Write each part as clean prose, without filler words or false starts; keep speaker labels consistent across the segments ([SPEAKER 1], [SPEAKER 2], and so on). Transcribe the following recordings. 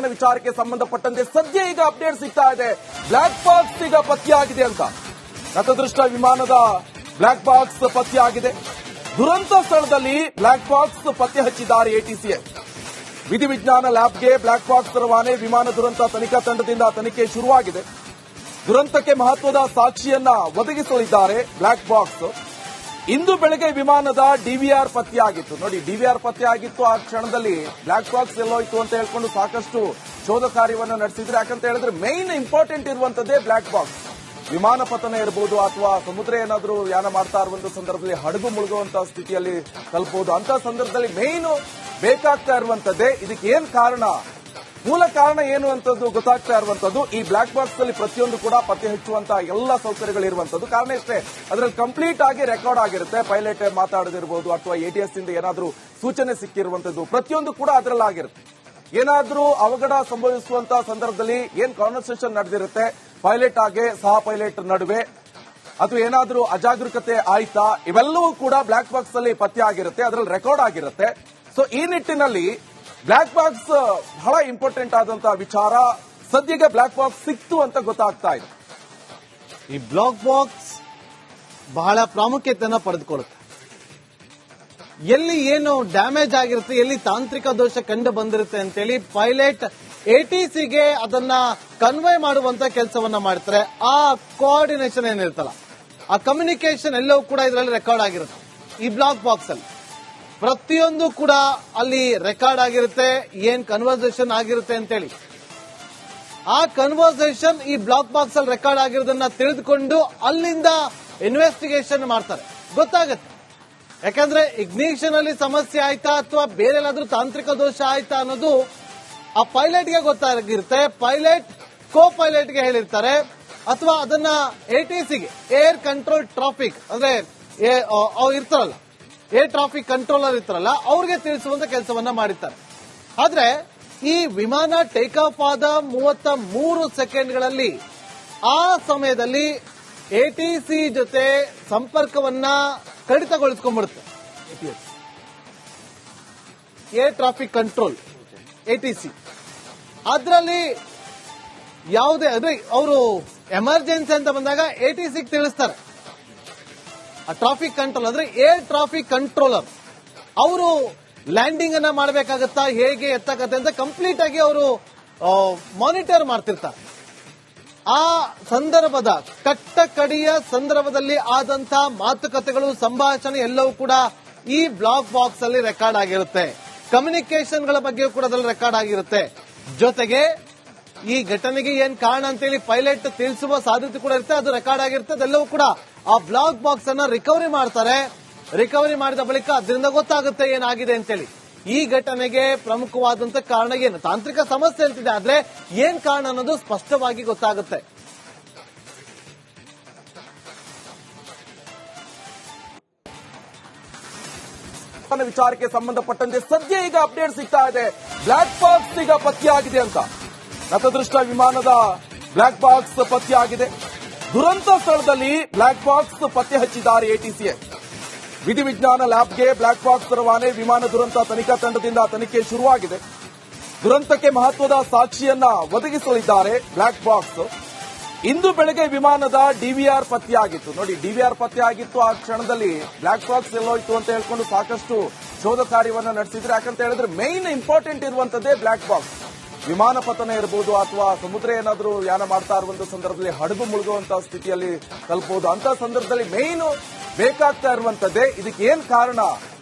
[SPEAKER 1] ವಿಚಾರಕ್ಕೆ ಸಂಬಂಧಪಟ್ಟಂತೆ ಸದ್ಯ ಈಗ ಅಪ್ಡೇಟ್ ಸಿಗ್ತಾ ಇದೆ. ಬ್ಲಾಕ್ ಬಾಕ್ಸ್ ಈಗ ಪತ್ತೆಯಾಗಿದೆ ಅಂತ. ನತದೃಷ್ಟ ವಿಮಾನದ ಬ್ಲಾಕ್ ಬಾಕ್ಸ್ ಪತ್ತೆಯಾಗಿದೆ. ದುರಂತ ಸ್ಥಳದಲ್ಲಿ ಬ್ಲಾಕ್ ಬಾಕ್ಸ್ ಪತ್ತೆ ಹಚ್ಚಿದ್ದಾರೆ ಎಟಿಸಿಎ. ವಿಧಿವಿಜ್ಞಾನ ಲ್ಯಾಬ್ಗೆ ಬ್ಲಾಕ್ ಬಾಕ್ಸ್ ರವಾನೆ. ವಿಮಾನ ದುರಂತ ತನಿಖಾ ತಂಡದಿಂದ ತನಿಖೆ ಶುರುವಾಗಿದೆ. ದುರಂತಕ್ಕೆ ಮಹತ್ವದ ಸಾಕ್ಷಿಯನ್ನ ಒದಗಿಸಲಿದ್ದಾರೆ ಬ್ಲಾಕ್ ಬಾಕ್ಸ್. ಇಂದು ಬೆಳಗ್ಗೆ ವಿಮಾನದ ಡಿವಿಆರ್ ಪತ್ತೆಯಾಗಿತ್ತು. ನೋಡಿ, ಡಿವಿಆರ್ ಪತ್ತೆಯಾಗಿತ್ತು. ಆ ಕ್ಷಣದಲ್ಲಿ ಬ್ಲಾಕ್ ಬಾಕ್ಸ್ ಎಲ್ಲೋಯ್ತು ಅಂತ ಹೇಳ್ಕೊಂಡು ಸಾಕಷ್ಟು ಶೋಧ ಕಾರ್ಯವನ್ನು ನಡೆಸಿದ್ರೆ. ಯಾಕಂತ ಹೇಳಿದ್ರೆ ಮೈನ್ ಇಂಪಾರ್ಟೆಂಟ್ ಇರುವಂತದ್ದೇ ಬ್ಲಾಕ್ ಬಾಕ್ಸ್. ವಿಮಾನ ಪತನ ಇರಬಹುದು ಅಥವಾ ಸಮುದ್ರ ಏನಾದರೂ ಯಾನ ಮಾಡ್ತಾ ಇರುವಂತ ಸಂದರ್ಭದಲ್ಲಿ ಹಡಗು ಮುಳುಗುವಂತಹ ಸ್ಥಿತಿಯಲ್ಲಿ ತಲುಪಬಹುದು. ಅಂತ ಸಂದರ್ಭದಲ್ಲಿ ಮೈನ್ ಬೇಕಾಗ್ತಾ ಇರುವಂತದ್ದೇ. ಇದಕ್ಕೆ ಏನ್ ಕಾರಣ, ಮೂಲ ಕಾರಣ ಏನು ಅಂತದ್ದು ಗೊತ್ತಾಗ್ತಾ ಇರುವಂತದ್ದು. ಈ ಬ್ಲಾಕ್ ಬಾಕ್ಸ್ ಅಲ್ಲಿ ಪ್ರತಿಯೊಂದು ಕೂಡ ಪತ್ತೆ ಹಚ್ಚುವಂತಹ ಎಲ್ಲ ಸೌಕರ್ಯಗಳು ಇರುವಂತದ್ದು. ಕಾರಣ ಇಷ್ಟೇ, ಅದರಲ್ಲಿ ಕಂಪ್ಲೀಟ್ ಆಗಿ ರೆಕಾರ್ಡ್ ಆಗಿರುತ್ತೆ. ಪೈಲಟ್ ಮಾತಾಡದಿರಬಹುದು ಅಥವಾ ಎಟಿಎಸ್ ಇಂದ ಏನಾದರೂ ಸೂಚನೆ ಸಿಕ್ಕಿರುವಂತದ್ದು ಪ್ರತಿಯೊಂದು ಕೂಡ ಅದರಲ್ಲಿ ಆಗಿರುತ್ತೆ. ಏನಾದರೂ ಅವಘಡ ಸಂಭವಿಸುವಂತಹ ಸಂದರ್ಭದಲ್ಲಿ ಏನ್ ಕಾನ್ವರ್ಸೇಷನ್ ನಡೆದಿರುತ್ತೆ ಪೈಲಟ್ ಆಗಿ ಸಹ ಪೈಲಟ್ ನಡುವೆ, ಅಥವಾ ಏನಾದರೂ ಅಜಾಗರೂಕತೆ ಆಯ್ತಾ, ಇವೆಲ್ಲವೂ ಕೂಡ ಬ್ಲಾಕ್ ಬಾಕ್ಸ್ ಅಲ್ಲಿ ಪತ್ತೆ ಆಗಿರುತ್ತೆ, ಅದರಲ್ಲಿ ರೆಕಾರ್ಡ್ ಆಗಿರುತ್ತೆ. ಸೊ ಈ ನಿಟ್ಟಿನಲ್ಲಿ ಬ್ಲಾಕ್ ಬಾಕ್ಸ್ ಬಹಳ ಇಂಪಾರ್ಟೆಂಟ್ ಆದಂತಹ ವಿಚಾರ. ಸದ್ಯಕ್ಕೆ ಬ್ಲಾಕ್ ಬಾಕ್ಸ್ ಸಿಕ್ತು ಅಂತ ಗೊತ್ತಾಗ್ತಾ ಇದೆ.
[SPEAKER 2] ಈ ಬ್ಲಾಕ್ ಬಾಕ್ಸ್ ಬಹಳ ಪ್ರಾಮುಖ್ಯತೆಯನ್ನು ಪಡೆದುಕೊಳ್ಳುತ್ತೆ. ಎಲ್ಲಿ ಏನು ಡ್ಯಾಮೇಜ್ ಆಗಿರುತ್ತೆ, ಎಲ್ಲಿ ತಾಂತ್ರಿಕ ದೋಷ ಕಂಡು ಬಂದಿರುತ್ತೆ ಅಂತೇಳಿ ಪೈಲಟ್ ಎಟಿಸಿಗೆ ಅದನ್ನ ಕನ್ವೆ ಮಾಡುವಂತ ಕೆಲಸವನ್ನ ಮಾಡ್ತಾರೆ. ಆ ಕೋಆರ್ಡಿನೇಷನ್ ಏನಿರುತ್ತಲ್ಲ, ಆ ಕಮ್ಯುನಿಕೇಶನ್ ಎಲ್ಲವೂ ಕೂಡ ಇದರಲ್ಲಿ ರೆಕಾರ್ಡ್ ಆಗಿರುತ್ತೆ. ಈ ಬ್ಲಾಕ್ ಬಾಕ್ಸ್ ಅಲ್ಲಿ ಪ್ರತಿಯೊಂದು ಕೂಡ ಅಲ್ಲಿ ರೆಕಾರ್ಡ್ ಆಗಿರುತ್ತೆ. ಏನ್ ಕನ್ವರ್ಸೇಷನ್ ಆಗಿರುತ್ತೆ ಅಂತೇಳಿ ಆ ಕನ್ವರ್ಸೇಷನ್ ಈ ಬ್ಲಾಕ್ ಬಾಕ್ಸ್ ಅಲ್ಲಿ ರೆಕಾರ್ಡ್ ಆಗಿರೋದನ್ನ ತಿಳಿದುಕೊಂಡು ಅಲ್ಲಿಂದ ಇನ್ವೆಸ್ಟಿಗೇಷನ್ ಮಾಡ್ತಾರೆ. ಗೊತ್ತಾಗುತ್ತೆ, ಯಾಕಂದ್ರೆ ಇಗ್ನಿಷನ್ ಅಲ್ಲಿ ಸಮಸ್ಯೆ ಆಯ್ತಾ ಅಥವಾ ಬೇರೆ ಎಲ್ಲಾದ್ರೂ ತಾಂತ್ರಿಕ ದೋಷ ಆಯ್ತಾ ಅನ್ನೋದು ಆ ಪೈಲಟ್ಗೆ ಗೊತ್ತಾಗಿರುತ್ತೆ. ಪೈಲಟ್ ಕೋ ಪೈಲಟ್ಗೆ ಹೇಳಿರ್ತಾರೆ, ಅಥವಾ ಅದನ್ನ ಎಟಿಸಿಗೆ ಏರ್ ಕಂಟ್ರೋಲ್ ಟ್ರಾಫಿಕ್ ಅಂದ್ರೆ ಅವ್ರು ಇರ್ತಾರಲ್ಲ, ಏರ್ ಟ್ರಾಫಿಕ್ ಕಂಟ್ರೋಲರ್ ಇರ್ತಾರಲ್ಲ, ಅವ್ರಿಗೆ ತಿಳಿಸುವಂತ ಕೆಲಸವನ್ನ ಮಾಡಿರ್ತಾರೆ. ಆದ್ರೆ ಈ ವಿಮಾನ ಟೇಕ್ ಆಫ್ ಆದ 33 ಸೆಕೆಂಡ್ಗಳಲ್ಲಿ ಆ ಸಮಯದಲ್ಲಿ ಎಟಿಸಿ ಜೊತೆ ಸಂಪರ್ಕವನ್ನ ಕಡಿತಗೊಳಿಸಿಕೊಂಡ್ಬಿಡುತ್ತೆ. ಏರ್ ಟ್ರಾಫಿಕ್ ಕಂಟ್ರೋಲ್ ಎಟಿಸಿ ಅದರಲ್ಲಿ ಯಾವುದೇ ಅಂದ್ರೆ ಅವರು ಎಮರ್ಜೆನ್ಸಿ ಅಂತ ಬಂದಾಗ ಎಟಿಸಿಗೆ ತಿಳಿಸ್ತಾರೆ. ಟ್ರಾಫಿಕ್ ಕಂಟ್ರೋಲ್ ಅಂದ್ರೆ ಏರ್ ಟ್ರಾಫಿಕ್ ಕಂಟ್ರೋಲರ್ ಅವರು ಲ್ಯಾಂಡಿಂಗ್ ಅನ್ನ ಮಾಡಬೇಕಾಗತ್ತಾ, ಹೇಗೆ ಎತ್ತಕತ್ತೆ ಅಂತ ಕಂಪ್ಲೀಟ್ ಆಗಿ ಅವರು ಮಾನಿಟರ್ ಮಾಡ್ತಿರ್ತಾರೆ. ಆ ಸಂದರ್ಭದ ಕಟ್ಟ ಕಡಿಯ ಸಂದರ್ಭದಲ್ಲಿ ಆದಂತ ಮಾತುಕತೆಗಳು, ಸಂಭಾಷಣೆ ಎಲ್ಲವೂ ಕೂಡ ಈ ಬ್ಲಾಕ್ ಬಾಕ್ಸ್ ಅಲ್ಲಿ ರೆಕಾರ್ಡ್ ಆಗಿರುತ್ತೆ. ಕಮ್ಯುನಿಕೇಶನ್ ಗಳ ಬಗ್ಗೆ ಕೂಡ ಅದರಲ್ಲಿ ರೆಕಾರ್ಡ್ ಆಗಿರುತ್ತೆ. ಜೊತೆಗೆ ಈ ಘಟನೆಗೆ ಏನ್ ಕಾರಣ ಅಂತೇಳಿ ಪೈಲಟ್ ತಿಳಿಸುವ ಸಾಧ್ಯತೆ ಕೂಡ ಇರುತ್ತೆ. ಅದು ರೆಕಾರ್ಡ್ ಆಗಿರುತ್ತೆ. ಅದೆಲ್ಲವೂ ಕೂಡ ಆ ಬ್ಲಾಕ್ ಬಾಕ್ಸ್ ಅನ್ನ ರಿಕವರಿ ಮಾಡ್ತಾರೆ. ರಿಕವರಿ ಮಾಡಿದ ಬಳಿಕ ಅದರಿಂದ ಗೊತ್ತಾಗುತ್ತೆ ಏನಾಗಿದೆ ಅಂತೇಳಿ. ಈ ಘಟನೆಗೆ ಪ್ರಮುಖವಾದಂತ ಕಾರಣ ಏನು, ತಾಂತ್ರಿಕ ಸಮಸ್ಯೆ ಅಂತಿದೆ, ಆದ್ರೆ ಏನ್ ಕಾರಣ ಅನ್ನೋದು ಸ್ಪಷ್ಟವಾಗಿ ಗೊತ್ತಾಗುತ್ತೆ.
[SPEAKER 1] ವಿಚಾರಕ್ಕೆ ಸಂಬಂಧಪಟ್ಟಂತೆ ಸದ್ಯ ಈಗ ಅಪ್ಡೇಟ್ ಸಿಗ್ತಾ ಇದೆ. ಬ್ಲಾಕ್ ಬಾಕ್ಸ್ ಈಗ ಪತ್ತೆಯಾಗಿದೆ ಅಂತ. ನತದೃಷ್ಟ ವಿಮಾನದ ಬ್ಲಾಕ್ ಬಾಕ್ಸ್ ಪತ್ತೆಯಾಗಿದೆ. ದುರಂತ ಸ್ಥಳದಲ್ಲಿ ಬ್ಲಾಕ್ ಬಾಕ್ಸ್ ಪತ್ತೆ ಹಚ್ಚಿದ್ದಾರೆ ಎಟಿಸಿಎ. ವಿಧಿವಿಜ್ಞಾನ ಲ್ಯಾಬ್ಗೆ ಬ್ಲಾಕ್ ಬಾಕ್ಸ್ ರವಾನೆ. ವಿಮಾನ ದುರಂತ ತನಿಖಾ ತಂಡದಿಂದ ತನಿಖೆ ಶುರುವಾಗಿದೆ. ದುರಂತಕ್ಕೆ ಮಹತ್ವದ ಸಾಕ್ಷಿಯನ್ನ ಒದಗಿಸಲಿದ್ದಾರೆ ಬ್ಲಾಕ್ ಬಾಕ್ಸ್. ಇಂದು ಬೆಳಗ್ಗೆ ವಿಮಾನದ ಡಿವಿಆರ್ ಪತ್ತೆಯಾಗಿತ್ತು. ನೋಡಿ, ಡಿವಿಆರ್ ಪತ್ತೆಯಾಗಿತ್ತು. ಆ ಕ್ಷಣದಲ್ಲಿ ಬ್ಲಾಕ್ ಬಾಕ್ಸ್ ಎಲ್ಲೋಯ್ತು ಅಂತ ಹೇಳ್ಕೊಂಡು ಸಾಕಷ್ಟು ಶೋಧ ಕಾರ್ಯವನ್ನ ನಡೆಸಿದ್ರೆ. ಯಾಕಂತ ಹೇಳಿದ್ರೆ ಮೈನ್ ಇಂಪಾರ್ಟೆಂಟ್ ಇರುವಂತದ್ದೇ ಬ್ಲಾಕ್ ಬಾಕ್ಸ್. ವಿಮಾನ ಪತನ ಇರಬಹುದು ಅಥವಾ ಸಮುದ್ರ ಏನಾದರೂ ಯಾನ ಮಾಡ್ತಾ ಇರುವಂತ ಸಂದರ್ಭದಲ್ಲಿ ಹಡಗು ಮುಳುಗುವಂತಹ ಸ್ಥಿತಿಯಲ್ಲಿ ತಲುಪಬಹುದು. ಅಂತ ಸಂದರ್ಭದಲ್ಲಿ ಮೈನ್ ಬೇಕಾಗ್ತಾ ಇರುವಂತದ್ದೇ. ಇದಕ್ಕೆ ಏನ್ ಕಾರಣ,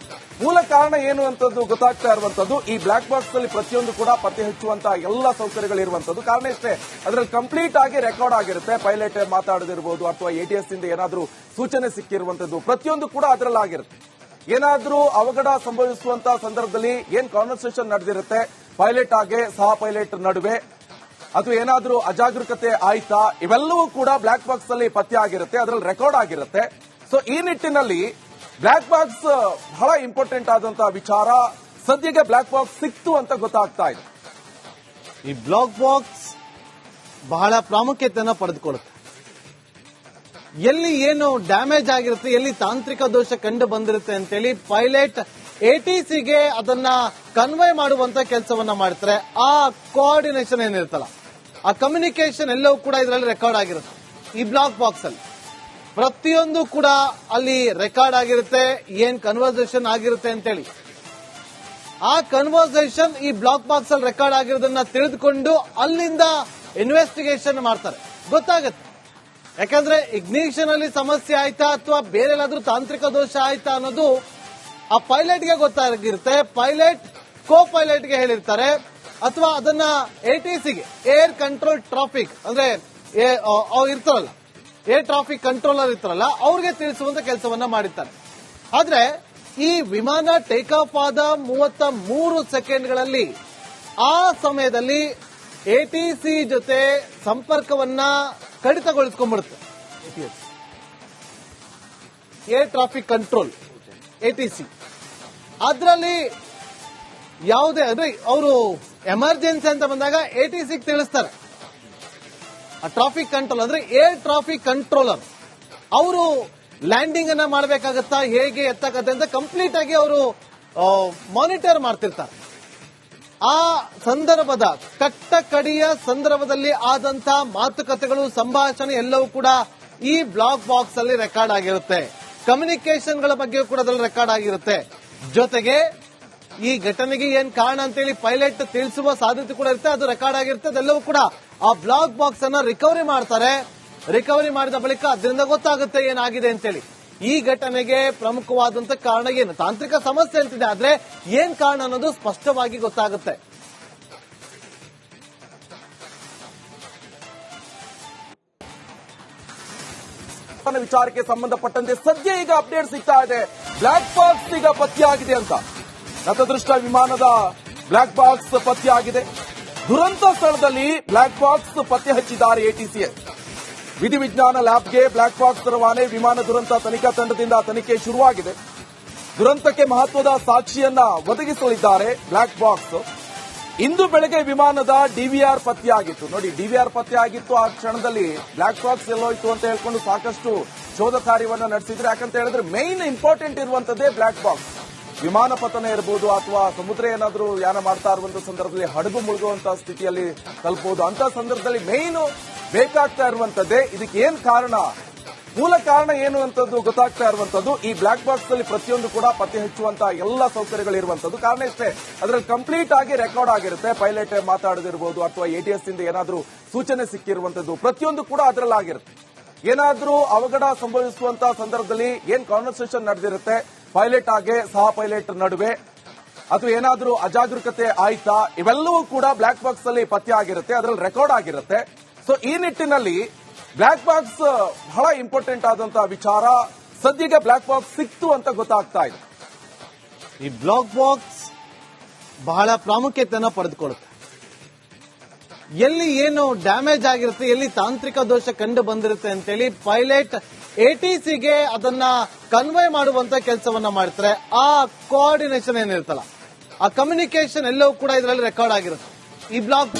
[SPEAKER 1] ಮೂಲ ಕಾರಣ ಏನು ಅಂತದ್ದು ಗೊತ್ತಾಗ್ತಾ ಇರುವಂತದ್ದು. ಈ ಬ್ಲಾಕ್ ಬಾಕ್ಸ್ ಅಲ್ಲಿ ಪ್ರತಿಯೊಂದು ಕೂಡ ಪತ್ತೆ ಹಚ್ಚುವಂತಹ ಎಲ್ಲ ಸೌಕರ್ಯಗಳು ಇರುವಂತದ್ದು. ಕಾರಣ ಇಷ್ಟೇ, ಅದರಲ್ಲಿ ಕಂಪ್ಲೀಟ್ ಆಗಿ ರೆಕಾರ್ಡ್ ಆಗಿರುತ್ತೆ. ಪೈಲಟ್ ಮಾತಾಡದಿರಬಹುದು ಅಥವಾ ಎಟಿಎಸ್ ಇಂದ ಏನಾದರೂ ಸೂಚನೆ ಸಿಕ್ಕಿರುವಂತದ್ದು ಪ್ರತಿಯೊಂದು ಕೂಡ ಅದರಲ್ಲಿ ಆಗಿರುತ್ತೆ. ಏನಾದರೂ ಅವಘಡ ಸಂಭವಿಸುವಂತಹ ಸಂದರ್ಭದಲ್ಲಿ ಏನ್ ಕಾನ್ವರ್ಸೇಷನ್ ನಡೆದಿರುತ್ತೆ ಪೈಲಟ್ ಆಗಿ ಸಹ ಪೈಲಟ್ ನಡುವೆ, ಅಥವಾ ಏನಾದರೂ ಅಜಾಗರೂಕತೆ ಆಯ್ತಾ, ಇವೆಲ್ಲವೂ ಕೂಡ ಬ್ಲಾಕ್ ಬಾಕ್ಸ್ ಅಲ್ಲಿ ಪತ್ತೆ ಆಗಿರುತ್ತೆ, ಅದರಲ್ಲಿ ರೆಕಾರ್ಡ್ ಆಗಿರುತ್ತೆ. ಸೊ ಈ ನಿಟ್ಟಿನಲ್ಲಿ ಬ್ಲಾಕ್ ಬಾಕ್ಸ್ ಬಹಳ ಇಂಪಾರ್ಟೆಂಟ್ ಆದಂತಹ ವಿಚಾರ. ಸದ್ಯಕ್ಕೆ ಬ್ಲಾಕ್ ಬಾಕ್ಸ್ ಸಿಕ್ತು ಅಂತ ಗೊತ್ತಾಗ್ತಾ ಇದೆ.
[SPEAKER 2] ಈ ಬ್ಲಾಕ್ ಬಾಕ್ಸ್ ಬಹಳ ಪ್ರಾಮುಖ್ಯತೆಯನ್ನು ಪಡೆದುಕೊಳ್ಳುತ್ತೆ. ಎಲ್ಲಿ ಏನು ಡ್ಯಾಮೇಜ್ ಆಗಿರುತ್ತೆ, ಎಲ್ಲಿ ತಾಂತ್ರಿಕ ದೋಷ ಕಂಡು ಬಂದಿರುತ್ತೆ ಅಂತೇಳಿ ಪೈಲಟ್ ಎಟಿಸಿಗೆ ಅದನ್ನ ಕನ್ವೆ ಮಾಡುವಂತ ಕೆಲಸವನ್ನ ಮಾಡ್ತಾರೆ. ಆ ಕೋಆರ್ಡಿನೇಷನ್ ಏನಿರುತ್ತಲ್ಲ, ಆ ಕಮ್ಯುನಿಕೇಶನ್ ಎಲ್ಲವೂ ಕೂಡ ಇದರಲ್ಲಿ ರೆಕಾರ್ಡ್ ಆಗಿರುತ್ತೆ. ಈ ಬ್ಲಾಕ್ ಬಾಕ್ಸ್ ಅಲ್ಲಿ ಪ್ರತಿಯೊಂದು ಕೂಡ ಅಲ್ಲಿ ರೆಕಾರ್ಡ್ ಆಗಿರುತ್ತೆ, ಏನ್ ಕನ್ವರ್ಸೇಷನ್ ಆಗಿರುತ್ತೆ ಅಂತೇಳಿ. ಆ ಕನ್ವರ್ಸೇಷನ್ ಈ ಬ್ಲಾಕ್ ಬಾಕ್ಸ್ ಅಲ್ಲಿ ರೆಕಾರ್ಡ್ ಆಗಿರೋದನ್ನ ತಿಳಿದುಕೊಂಡು ಅಲ್ಲಿಂದ ಇನ್ವೆಸ್ಟಿಗೇಷನ್ ಮಾಡ್ತಾರೆ, ಗೊತ್ತಾಗತ್ತೆ. ಯಾಕಂದ್ರೆ ಇಗ್ನಿಷನ್ ಅಲ್ಲಿ ಸಮಸ್ಯೆ ಆಯ್ತಾ ಅಥವಾ ಬೇರೆ ಏನಾದ್ರೂ ತಾಂತ್ರಿಕ ದೋಷ ಆಯ್ತಾ ಅನ್ನೋದು ಆ ಪೈಲಟ್ಗೆ ಗೊತ್ತಾಗಿರುತ್ತೆ. ಪೈಲಟ್ ಕೋ ಪೈಲಟ್ಗೆ ಹೇಳಿರ್ತಾರೆ, ಅಥವಾ ಅದನ್ನ ATCಗೆ ಏರ್ ಕಂಟ್ರೋಲ್ ಟ್ರಾಫಿಕ್ ಅಂದ್ರೆ ಅವ್ರು ಇರ್ತಾರಲ್ಲ, ಏರ್ ಟ್ರಾಫಿಕ್ ಕಂಟ್ರೋಲರ್ ಇರ್ತಾರಲ್ಲ, ಅವ್ರಿಗೆ ತಿಳಿಸುವಂತ ಕೆಲಸವನ್ನ ಮಾಡಿರ್ತಾರೆ. ಆದ್ರೆ ಈ ವಿಮಾನ ಟೇಕ್ ಆಫ್ ಆದ 33 ಸೆಕೆಂಡ್ಗಳಲ್ಲಿ ಆ ಸಮಯದಲ್ಲಿ ATC ಜೊತೆ ಸಂಪರ್ಕವನ್ನ ಕಡಿತಗೊಳಿಸ್ಕೊಂಡ್ಬಿಡುತ್ತೆ. ಏರ್ ಟ್ರಾಫಿಕ್ ಕಂಟ್ರೋಲ್ ATC ಅದರಲ್ಲಿ ಯಾವುದೇ ಅಂದ್ರೆ ಅವರು ಎಮರ್ಜೆನ್ಸಿ ಅಂತ ಬಂದಾಗ ATC ತಿಳಿಸ್ತಾರೆ. ಆ ಟ್ರಾಫಿಕ್ ಕಂಟ್ರೋಲ್ ಅಂದ್ರೆ ಏರ್ ಟ್ರಾಫಿಕ್ ಕಂಟ್ರೋಲರ್ ಅವರು ಲ್ಯಾಂಡಿಂಗ್ ಅನ್ನ ಮಾಡಬೇಕಾಗತ್ತಾ, ಹೇಗೆ ಎತ್ತಕತ್ತೆ ಅಂತ ಕಂಪ್ಲೀಟ್ ಆಗಿ ಅವರು ಮಾನಿಟರ್ ಮಾಡ್ತಿರ್ತಾರೆ. ಆ ಸಂದರ್ಭದ ಕಟ್ಟ ಕಡಿಯ ಸಂದರ್ಭದಲ್ಲಿ ಆದಂತ ಮಾತುಕತೆಗಳು, ಸಂಭಾಷಣೆ ಎಲ್ಲವೂ ಕೂಡ ಈ ಬ್ಲಾಕ್ ಬಾಕ್ಸ್ ಅಲ್ಲಿ ರೆಕಾರ್ಡ್ ಆಗಿರುತ್ತೆ. ಕಮ್ಯುನಿಕೇಶನ್ ಗಳ ಬಗ್ಗೆ ಕೂಡ ಅದರಲ್ಲಿ ರೆಕಾರ್ಡ್ ಆಗಿರುತ್ತೆ. ಜೊತೆಗೆ ಈ ಘಟನೆಗೆ ಏನ್ ಕಾರಣ ಅಂತೇಳಿ ಪೈಲಟ್ ತಿಳಿಸುವ ಸಾಧ್ಯತೆ ಕೂಡ ಇರುತ್ತೆ, ಅದು ರೆಕಾರ್ಡ್ ಆಗಿರುತ್ತೆ. ಅದೆಲ್ಲವೂ ಕೂಡ ಆ ಬ್ಲಾಕ್ ಬಾಕ್ಸ್ ಅನ್ನ ರಿಕವರಿ ಮಾಡ್ತಾರೆ. ರಿಕವರಿ ಮಾಡಿದ ಬಳಿಕ ಅದರಿಂದ ಗೊತ್ತಾಗುತ್ತೆ ಏನಾಗಿದೆ ಅಂತೇಳಿ. ಈ ಘಟನೆಗೆ ಪ್ರಮುಖವಾದಂತ ಕಾರಣ ಏನು, ತಾಂತ್ರಿಕ ಸಮಸ್ಯೆ ಅಂತಿದೆ, ಆದ್ರೆ ಏನ್ ಕಾರಣ ಅನ್ನೋದು ಸ್ಪಷ್ಟವಾಗಿ ಗೊತ್ತಾಗುತ್ತೆ.
[SPEAKER 1] ವಿಚಾರಕ್ಕೆ ಸಂಬಂಧಪಟ್ಟಂತೆ ಸದ್ಯ ಈಗ ಅಪ್ಡೇಟ್ ಸಿಗ್ತಾ ಇದೆ. ಬ್ಲಾಕ್ ಬಾಕ್ಸ್ ಈಗ ಪತ್ತೆಯಾಗಿದೆ ಅಂತ. ನತದೃಷ್ಟ ವಿಮಾನದ ಬ್ಲಾಕ್ ಬಾಕ್ಸ್ ಪತ್ತೆಯಾಗಿದೆ. ದುರಂತ ಸ್ಥಳದಲ್ಲಿ ಬ್ಲಾಕ್ ಬಾಕ್ಸ್ ಪತ್ತೆ ಹಚ್ಚಿದ್ದಾರೆ ATCS. ವಿಧಿವಿಜ್ಞಾನ ಲ್ಯಾಬ್ಗೆ ಬ್ಲಾಕ್ ಬಾಕ್ಸ್ ರವಾನೆ. ವಿಮಾನ ದುರಂತ ತನಿಖಾ ತಂಡದಿಂದ ತನಿಖೆ ಶುರುವಾಗಿದೆ. ದುರಂತಕ್ಕೆ ಮಹತ್ವದ ಸಾಕ್ಷಿಯನ್ನ ಒದಗಿಸಲಿದ್ದಾರೆ ಬ್ಲಾಕ್ ಬಾಕ್ಸ್. ಇಂದು ಬೆಳಗ್ಗೆ ವಿಮಾನದ DVR ಪತ್ತೆಯಾಗಿತ್ತು. ನೋಡಿ, DVR ಪತ್ತೆಯಾಗಿತ್ತು. ಆ ಕ್ಷಣದಲ್ಲಿ ಬ್ಲಾಕ್ ಬಾಕ್ಸ್ ಎಲ್ಲೋಯ್ತು ಅಂತ ಹೇಳ್ಕೊಂಡು ಸಾಕಷ್ಟು ಶೋಧ ಕಾರ್ಯವನ್ನು ನಡೆಸಿದ್ರೆ. ಯಾಕಂತ ಹೇಳಿದ್ರೆ ಮೈನ್ ಇಂಪಾರ್ಟೆಂಟ್ ಇರುವಂತದ್ದೇ ಬ್ಲಾಕ್ ಬಾಕ್ಸ್. ವಿಮಾನ ಪತನ ಇರಬಹುದು ಅಥವಾ ಸಮುದ್ರ ಏನಾದರೂ ಯಾನ ಮಾಡ್ತಾ ಇರುವಂತಹ ಸಂದರ್ಭದಲ್ಲಿ ಹಡಗು ಮುಳುಗುವಂತಹ ಸ್ಥಿತಿಯಲ್ಲಿ ತಲುಪಬಹುದು. ಅಂತ ಸಂದರ್ಭದಲ್ಲಿ ಮೈನ್ ಬೇಕಾಗ್ತಾ ಇರುವಂತದ್ದೇ. ಇದಕ್ಕೆ ಏನ್ ಕಾರಣ, ಮೂಲ ಕಾರಣ ಏನು ಅಂತದ್ದು ಗೊತ್ತಾಗ್ತಾ ಇರುವಂತದ್ದು. ಈ ಬ್ಲಾಕ್ ಬಾಕ್ಸ್ ಅಲ್ಲಿ ಪ್ರತಿಯೊಂದು ಕೂಡ ಪತ್ತೆ ಹಚ್ಚುವಂತಹ ಎಲ್ಲ ಸೌಕರ್ಯಗಳಿರುವಂತದ್ದು. ಕಾರಣ ಇಷ್ಟೇ, ಅದರಲ್ಲಿ ಕಂಪ್ಲೀಟ್ ಆಗಿ ರೆಕಾರ್ಡ್ ಆಗಿರುತ್ತೆ. ಪೈಲಟ್ ಮಾತಾಡದಿರಬಹುದು ಅಥವಾ ATS ಇಂದ ಏನಾದರೂ ಸೂಚನೆ ಸಿಕ್ಕಿರುವಂತದ್ದು ಪ್ರತಿಯೊಂದು ಕೂಡ ಅದರಲ್ಲಿ ಆಗಿರುತ್ತೆ. ಏನಾದರೂ ಅವಘಡ ಸಂಭವಿಸುವಂತಹ ಸಂದರ್ಭದಲ್ಲಿ ಏನ್ ಕಾನ್ವರ್ಸೇಷನ್ ನಡೆದಿರುತ್ತೆ ಪೈಲಟ್ ಹಾಗೆ ಸಹ ಪೈಲಟ್ ನಡುವೆ, ಅಥವಾ ಏನಾದರೂ ಅಜಾಗರೂಕತೆ ಆಯ್ತಾ, ಇವೆಲ್ಲವೂ ಕೂಡ ಬ್ಲಾಕ್ ಬಾಕ್ಸ್ ಅಲ್ಲಿ ಪತ್ತೆ ಆಗಿರುತ್ತೆ, ಅದರಲ್ಲಿ ರೆಕಾರ್ಡ್ ಆಗಿರುತ್ತೆ. ಸೊ ಈ ನಿಟ್ಟಿನಲ್ಲಿ ಬ್ಲಾಕ್ ಬಾಕ್ಸ್ ಬಹಳ ಇಂಪಾರ್ಟೆಂಟ್ ಆದಂತಹ ವಿಚಾರ. ಸದ್ಯಕ್ಕೆ ಬ್ಲಾಕ್ ಬಾಕ್ಸ್ ಸಿಕ್ತು ಅಂತ ಗೊತ್ತಾಗ್ತಾ ಇದೆ.
[SPEAKER 2] ಈ ಬ್ಲಾಕ್ ಬಾಕ್ಸ್ ಬಹಳ ಪ್ರಾಮುಖ್ಯತೆಯನ್ನು ಪಡೆದುಕೊಳ್ಳುತ್ತೆ. ಎಲ್ಲಿ ಏನು ಡ್ಯಾಮೇಜ್ ಆಗಿರುತ್ತೆ, ಎಲ್ಲಿ ತಾಂತ್ರಿಕ ದೋಷ ಕಂಡು ಬಂದಿರುತ್ತೆ ಅಂತೇಳಿ ಪೈಲಟ್ ATCಗೆ ಅದನ್ನ ಕನ್ವೆ ಮಾಡುವಂತ ಕೆಲಸವನ್ನ ಮಾಡ್ತಾರೆ. ಆ ಕೋಆರ್ಡಿನೇಷನ್ ಏನಿರುತ್ತಲ್ಲ, ಆ ಕಮ್ಯುನಿಕೇಶನ್ ಎಲ್ಲವೂ ಕೂಡ ಇದರಲ್ಲಿ ರೆಕಾರ್ಡ್ ಆಗಿರುತ್ತೆ. ಈ ಬ್ಲಾಕ್